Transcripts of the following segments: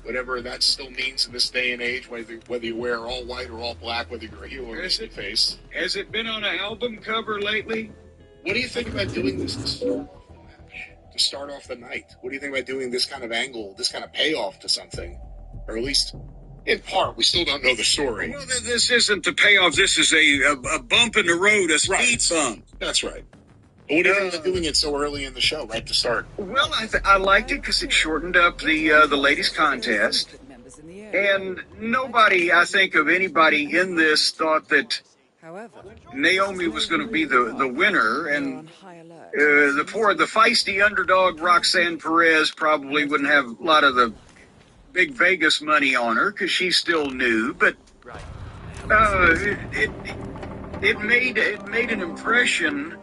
whatever that still means in this day and age, whether you wear all white or all black, whether you're a heel or a face. Has it been on an album cover lately? What do you think about doing this to start off the match, to start off the night? What do you think about doing this kind of angle, this kind of payoff to something? Or at least, in part, we still don't know the story. Well, this isn't the payoff. This is a bump in the road, a speed bump. That's right. But what do you think about doing it so early in the show, right to start? Well, I liked it because it shortened up the ladies' contest. And nobody, I think, of anybody in this thought that Naomi was going to be the winner, and the feisty underdog Roxanne Perez probably wouldn't have a lot of the big Vegas money on her because she's still new. But it made an impression,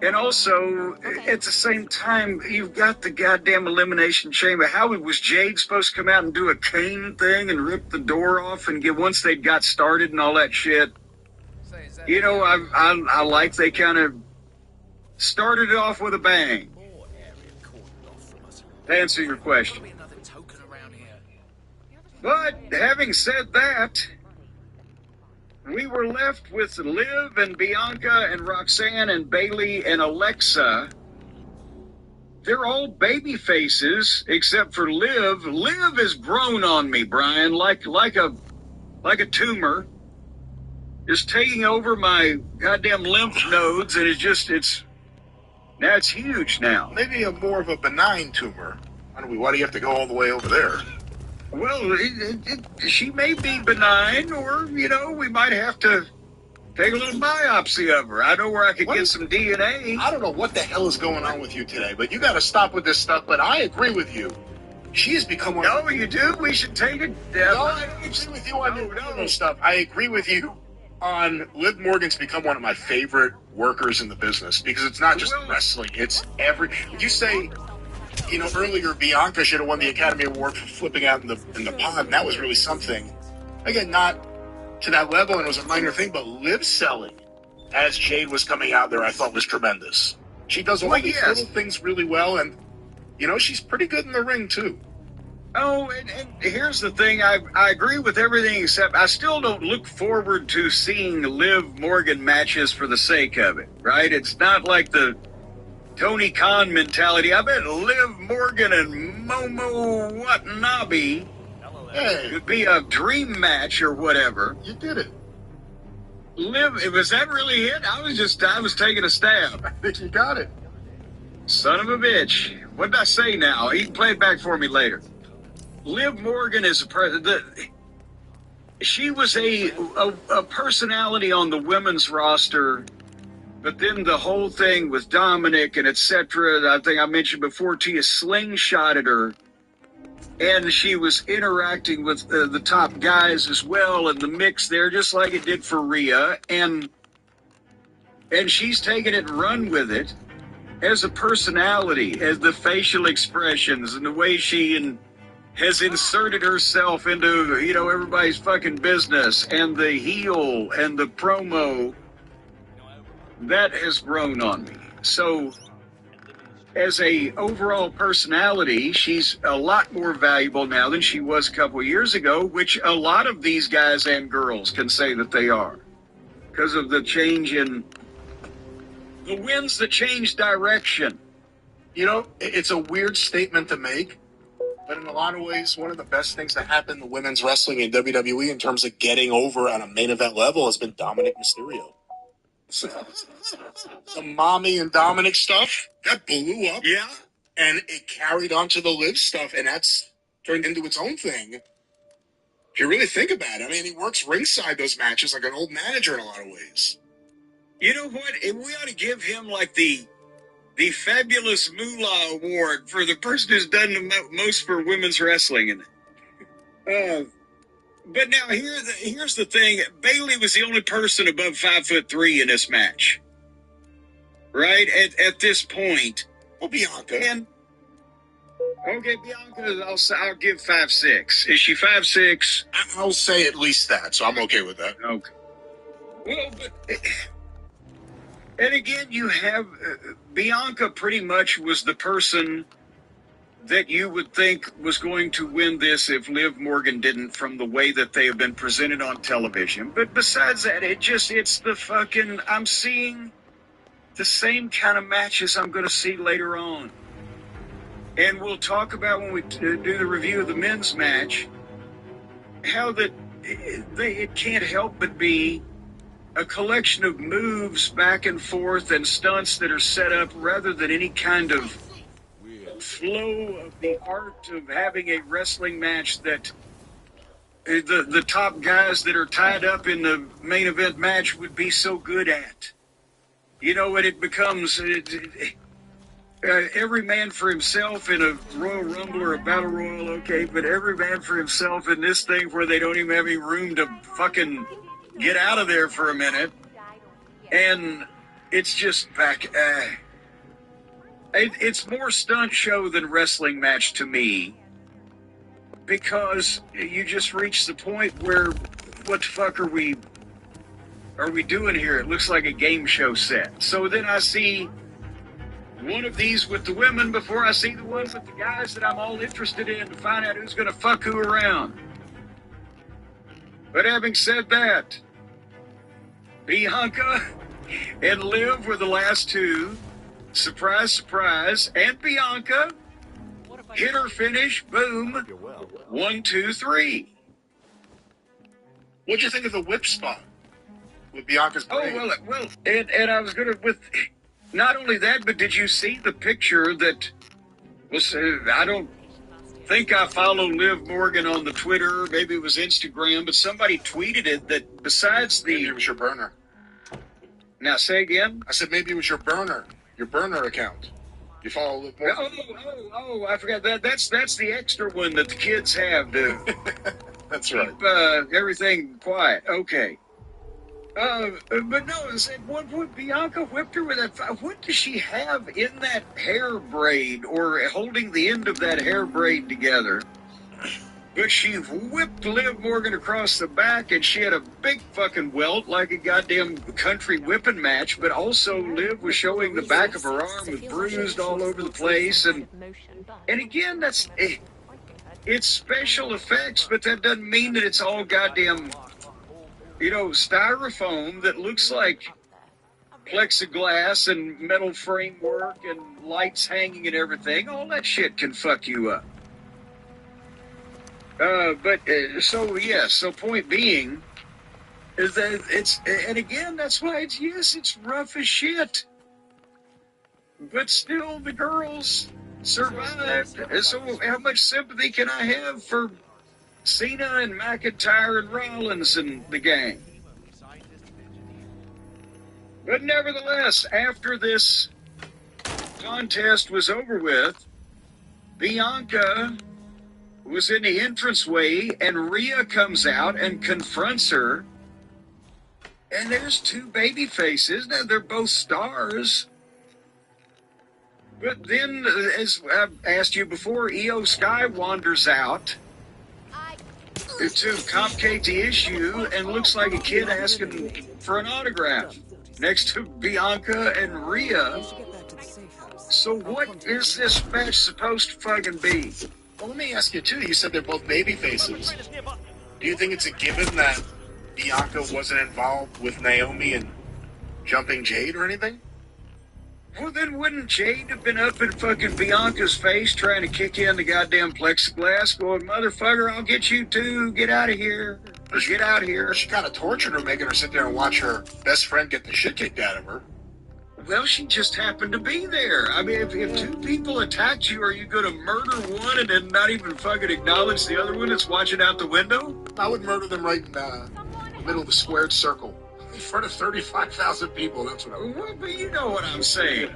and also at the same time, you've got the goddamn Elimination Chamber. How was Jade supposed to come out and do a cane thing and rip the door off and get once they got started and all that shit? You know, I like they kind of started it off with a bang. To answer your question. But having said that, we were left with Liv and Bianca and Roxanne and Bayley and Alexa. They're all baby faces except for Liv. Liv has grown on me, Brian, like a tumor. Just taking over my goddamn lymph nodes, and it's huge now. Maybe more of a benign tumor. Why do you have to go all the way over there? Well, she may be benign, or, we might have to take a little biopsy of her. I know where I could get some DNA. I don't know what the hell is going on with you today, but you got to stop with this stuff. But I agree with you. She has become one. No, you do? We should take it. No, I don't agree with you on no stuff. I agree with you on Liv Morgan's become one of my favorite workers in the business because it's not just wrestling. It's Would you say, earlier Bianca should have won the Academy Award for flipping out in the pod, and that was really something. Again, not to that level, and it was a minor thing, but Liv selling as Jade was coming out there, I thought was tremendous. She does all these little things really well, and she's pretty good in the ring too. Oh, and here's the thing. I agree with everything except I still don't look forward to seeing Liv Morgan matches for the sake of it, right? It's not like the Tony Khan mentality. I bet Liv Morgan and Momo Watanabe could be a dream match or whatever. You did it. Liv, was that really it? I was taking a stab. I think you got it. Son of a bitch. What did I say now? He can play it back for me later. Liv Morgan is she was a personality on the women's roster, but then the whole thing with Dominic and etc. I think I mentioned before to you, slingshotted her, and she was interacting with the top guys as well in the mix there, just like it did for Rhea, and she's taken it and run with it as a personality, as the facial expressions and the way she has inserted herself into, everybody's fucking business, and the heel and the promo, that has grown on me. So, as a overall personality, she's a lot more valuable now than she was a couple of years ago, which a lot of these guys and girls can say that they are, because of the change in the winds that change direction. It's a weird statement to make, but in a lot of ways, one of the best things that happened to women's wrestling in WWE in terms of getting over on a main event level has been Dominic Mysterio. The Mommy and Dominic stuff, that blew up. Yeah. And it carried on to the Liv stuff, and that's turned into its own thing. If you really think about it, he works ringside those matches like an old manager in a lot of ways. You know what? We ought to give him like the Fabulous Moolah Award for the person who's done the most for women's wrestling. But now here's the thing. Bayley was the only person above 5'3" in this match, right? At this point. Well, Bianca. Okay, Bianca, I'll give 5'6". Is she 5'6"? I'll say at least that, so I'm okay with that. Okay. Well, but... And again, you have Bianca pretty much was the person that you would think was going to win this if Liv Morgan didn't, from the way that they have been presented on television. But besides that, it's the fucking, I'm seeing the same kind of matches I'm going to see later on. And we'll talk about when we do the review of the men's match, how that it can't help but be a collection of moves back and forth and stunts that are set up rather than any kind of flow of the art of having a wrestling match that the top guys that are tied up in the main event match would be so good at. You know, when it becomes every man for himself in a Royal Rumble or a Battle Royal, okay, but every man for himself in this thing where they don't even have any room to fucking get out of there for a minute. And it's just back. It's more stunt show than wrestling match to me, because you just reach the point where, what the fuck are we doing here? It looks like a game show set. So then I see one of these with the women before I see the one with the guys that I'm all interested in to find out who's going to fuck who around. But having said that, Bianca and Liv were the last two. Surprise, surprise. And Bianca hit her finish. Boom. 1, 2, 3. What'd you think of the whip spot with Bianca's brain? Oh, well, and I was going to, with, not only that, but did you see the picture that was, I don't think I follow Liv Morgan on the Twitter, maybe it was Instagram, but somebody tweeted it that besides the... Maybe it was your burner. Now, say again? I said maybe it was your burner account. You follow Liv Morgan? Oh, I forgot that. That's the extra one that the kids have to That's right. keep everything quiet. Okay. But no, at one point Bianca whipped her with that. What does she have in that hair braid, or holding the end of that hair braid together? But she whipped Liv Morgan across the back, and she had a big fucking welt like a goddamn country whipping match, but also Liv was showing the back of her arm with bruised all over the place. And again, it's special effects, but that doesn't mean that it's all goddamn, styrofoam that looks like plexiglass and metal framework and lights hanging and everything. All that shit can fuck you up. So point being is that and again, that's why it's rough as shit. But still, the girls survived. So how much sympathy can I have for Cena and McIntyre and Rollins and the gang? But nevertheless, after this contest was over with, Bianca was in the entranceway, and Rhea comes out and confronts her. And there's two baby faces. Now, they're both stars. But then, as I've asked you before, Io Sky wanders out to complicate the issue and looks like a kid asking for an autograph next to Bianca and Rhea. So what is this match supposed to fucking be? Well, let me ask you, too. You said they're both baby faces. Do you think it's a given that Bianca wasn't involved with Naomi and jumping Jade or anything? Well, then wouldn't Jade have been up in fucking Bianca's face trying to kick in the goddamn plexiglass, going, motherfucker, I'll get you too, get out of here. Get out of here. She kind of tortured her, making her sit there and watch her best friend get the shit kicked out of her. Well, she just happened to be there. I mean, if two people attacked you, are you going to murder one and then not even fucking acknowledge the other one that's watching out the window? I would murder them right in the middle of the squared circle. In front of 35,000 people, that's what I would do. Well, but you know what I'm saying.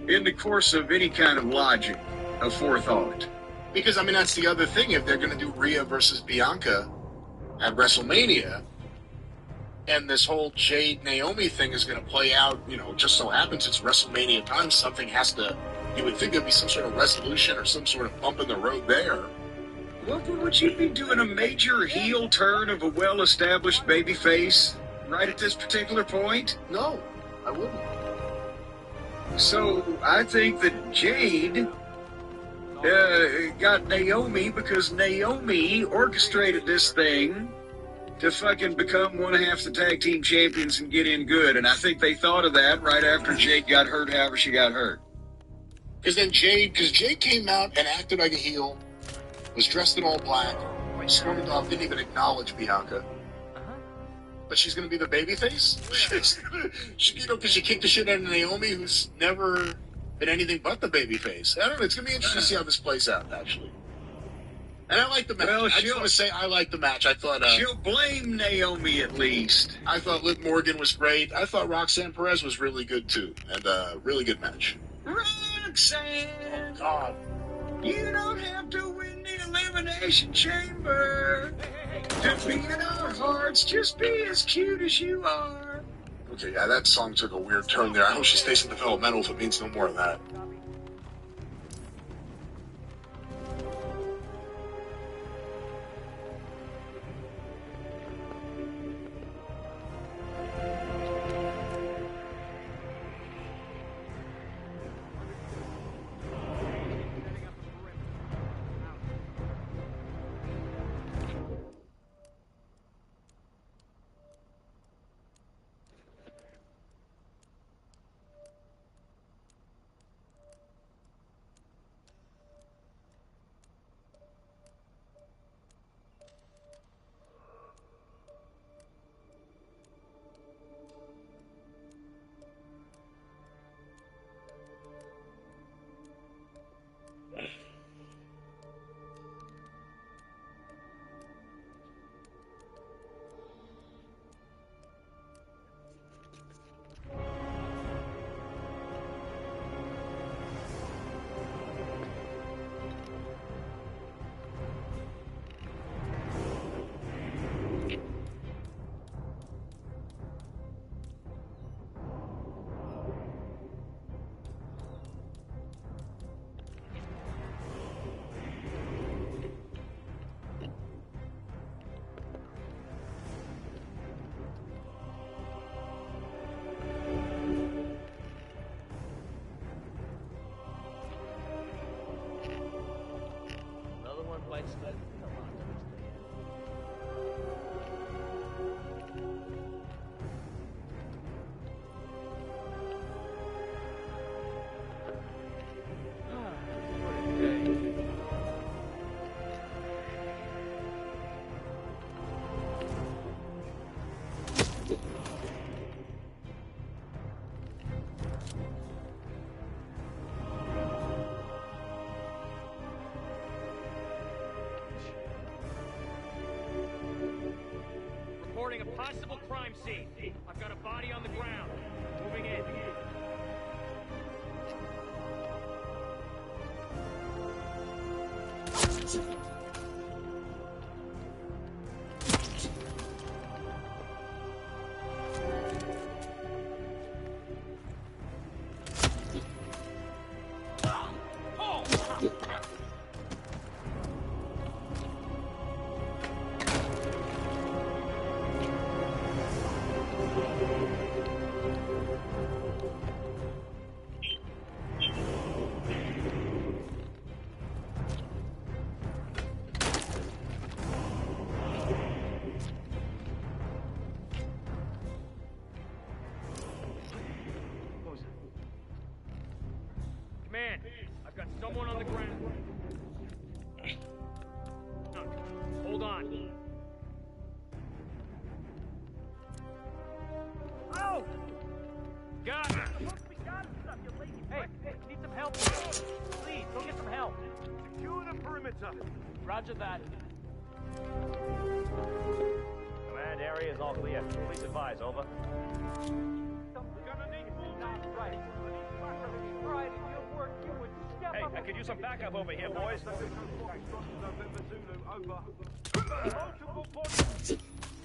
In the course of any kind of logic, of forethought. Because, I mean, that's the other thing. If they're going to do Rhea versus Bianca at WrestleMania, and this whole Jade-Naomi thing is going to play out, just so happens it's WrestleMania time, something has to, you would think there'd be some sort of resolution or some sort of bump in the road there. Well, would you be doing a major heel turn of a well-established babyface right at this particular point? No, I wouldn't. So, I think that Jade got Naomi because Naomi orchestrated this thing to fucking become one half the tag team champions and get in good. And I think they thought of that right after Jade got hurt, however she got hurt. Because Jade came out and acted like a heel, was dressed in all black, stormed off, didn't even acknowledge Bianca. But she's going to be the babyface? Because she kicked the shit out of Naomi, who's never been anything but the babyface. I don't know. It's going to be interesting to see how this plays out, actually. And I like the match. Well, I just want to say I like the match. I thought she'll blame Naomi at least. I thought Liv Morgan was great. I thought Roxanne Perez was really good too, and really good match. Roxanne, oh God, you don't have to win the Elimination Chamber to be in our hearts. Just be as cute as you are. Okay, yeah, that song took a weird turn there. I hope she stays in developmental if it means no more of that. Reporting a possible crime scene. I've got a body on the ground. Moving in. Command, I've got someone on the ground. Hold on. Oh! Got it! Hey, need some help? Please, go get some help. Secure the perimeter. Roger that. Command area is all clear. Please advise, over. Hey, I could use some backup over here, boys.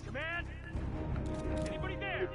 Command? Anybody there?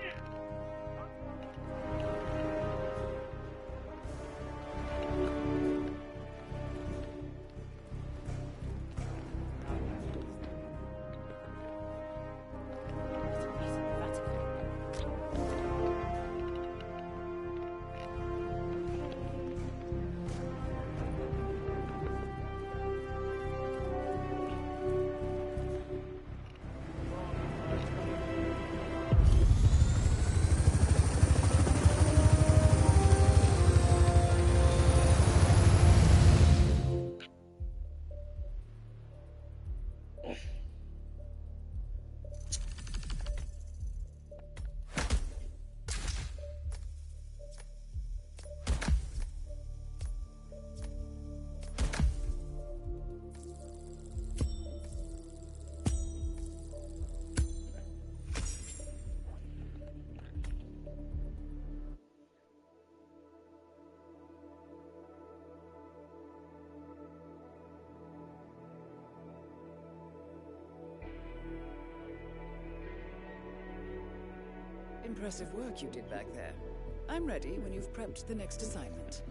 Impressive work you did back there. I'm ready when you've prepped the next assignment.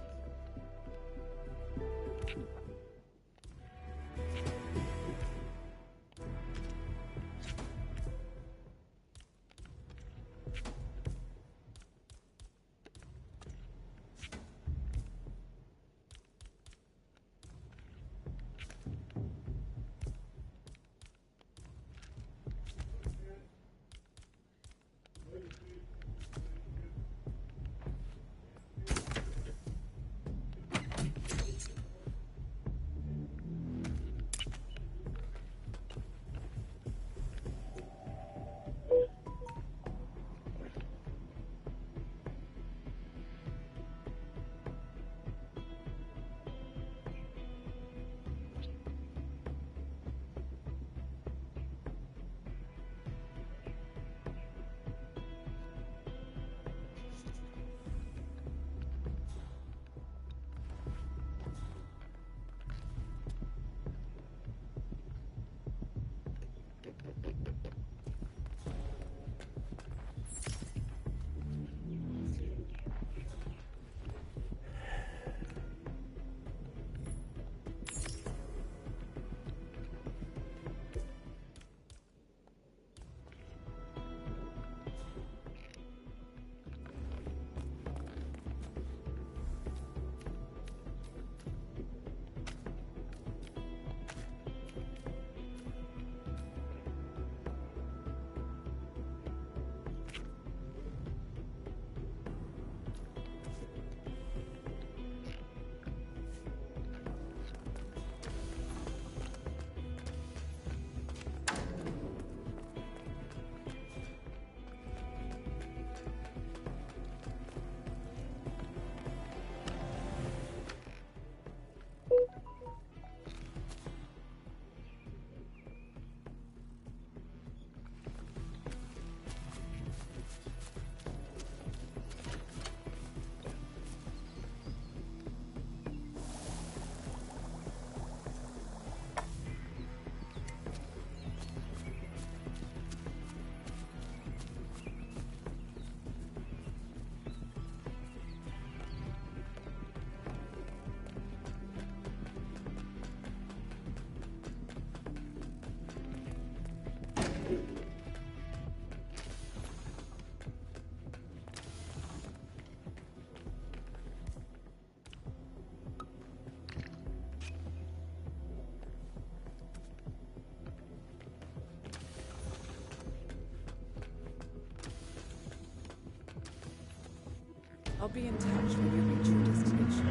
I'll be in touch when you reach your destination.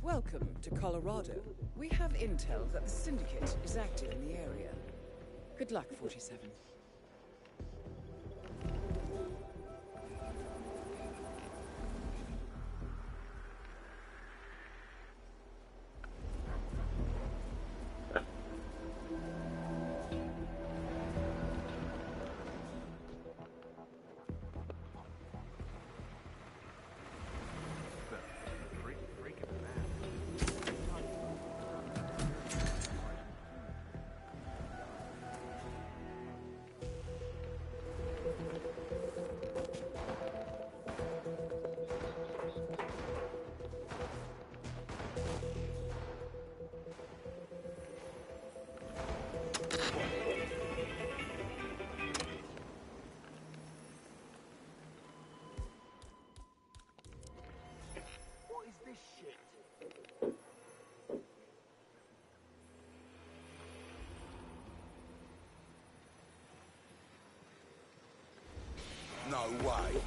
Welcome to Colorado. We have intel that the Syndicate is active in the area. Good luck, 47. supply.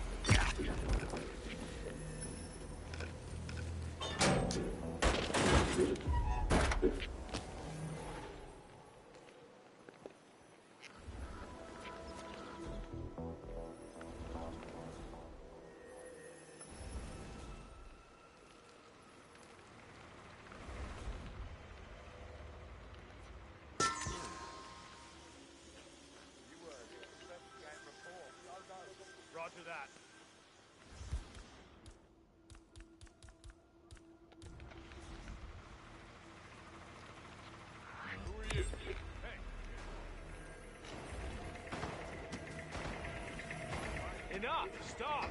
Roger that. Who are you? Hey. Enough! Stop!